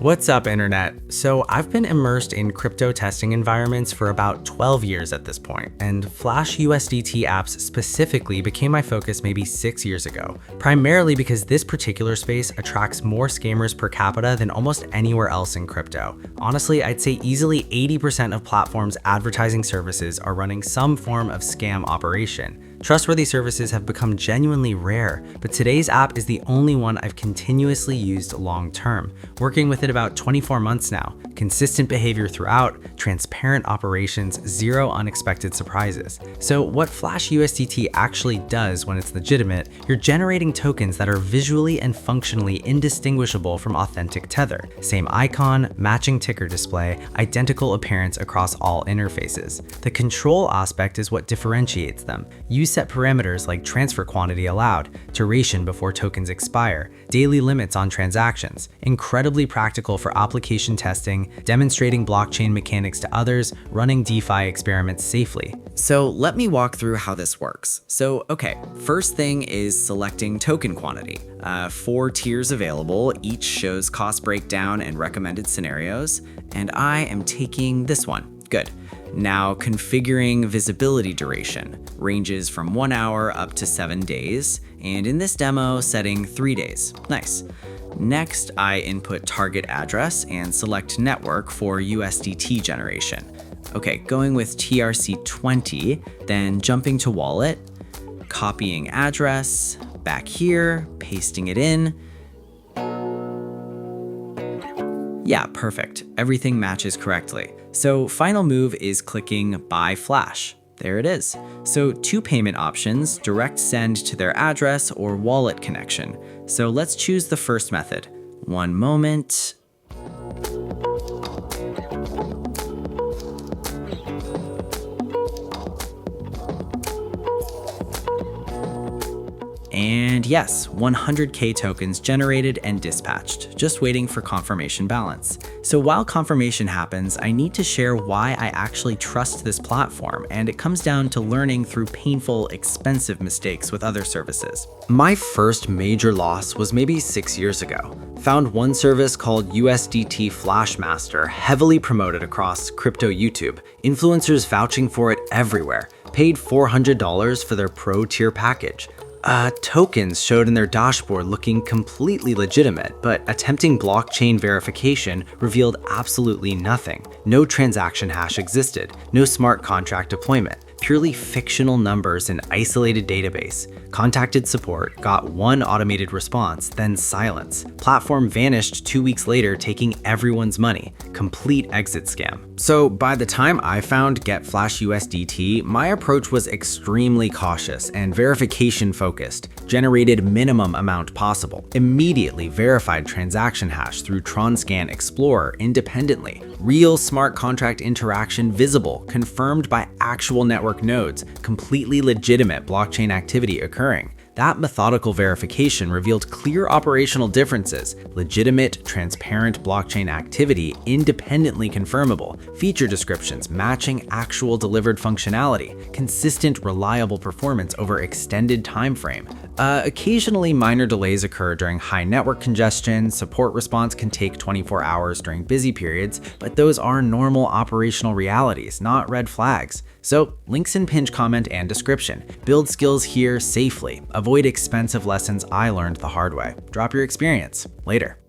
What's up, internet? So I've been immersed in crypto testing environments for about 12 years at this point, and Flash USDT apps specifically became my focus maybe 6 years ago, primarily because this particular space attracts more scammers per capita than almost anywhere else in crypto. Honestly, I'd say easily 80% of platforms' advertising services are running some form of scam operation. Trustworthy services have become genuinely rare, but today's app is the only one I've continuously used long term, working with it about 24 months now. Consistent behavior throughout, transparent operations, zero unexpected surprises. So what Flash USDT actually does when it's legitimate, you're generating tokens that are visually and functionally indistinguishable from authentic Tether. Same icon, matching ticker display, identical appearance across all interfaces. The control aspect is what differentiates them. You set parameters like transfer quantity allowed, duration before tokens expire, daily limits on transactions. Incredibly practical for application testing, demonstrating blockchain mechanics to others, running DeFi experiments safely. So let me walk through how this works. Okay, first thing is selecting token quantity. 4 tiers available, each shows cost breakdown and recommended scenarios, and I am taking this one. Good. Now configuring visibility duration, ranges from 1 hour up to 7 days, and in this demo, setting 3 days. Nice. Next, I input target address and select network for USDT generation. Okay, going with TRC20, then jumping to wallet, copying address, back here, pasting it in. Yeah, perfect. Everything matches correctly. So final move is clicking Buy Flash. There it is. So 2 payment options, direct send to their address or wallet connection. So let's choose the first method. One moment. And yes, 100K tokens generated and dispatched, just waiting for confirmation balance. So while confirmation happens, I need to share why I actually trust this platform, and it comes down to learning through painful, expensive mistakes with other services. My first major loss was maybe 6 years ago. Found one service called USDT Flashmaster heavily promoted across crypto YouTube, influencers vouching for it everywhere, paid $400 for their pro tier package. Tokens showed in their dashboard looking completely legitimate, but attempting blockchain verification revealed absolutely nothing. No transaction hash existed, no smart contract deployment, purely fictional numbers in isolated database. Contacted support, got 1 automated response, then silence. Platform vanished 2 weeks later, taking everyone's money. Complete exit scam. So by the time I found Get Flash USDT, my approach was extremely cautious and verification focused. Generated minimum amount possible. Immediately verified transaction hash through TronScan Explorer independently. Real smart contract interaction visible, confirmed by actual network nodes, completely legitimate blockchain activity occurring. That methodical verification revealed clear operational differences, legitimate, transparent blockchain activity independently confirmable, feature descriptions matching actual delivered functionality, consistent, reliable performance over extended time frame. Occasionally, minor delays occur during high network congestion, support response can take 24 hours during busy periods, but those are normal operational realities, not red flags. So, links in pinned comment and description. Build skills here safely. Avoid expensive lessons I learned the hard way. Drop your experience. Later.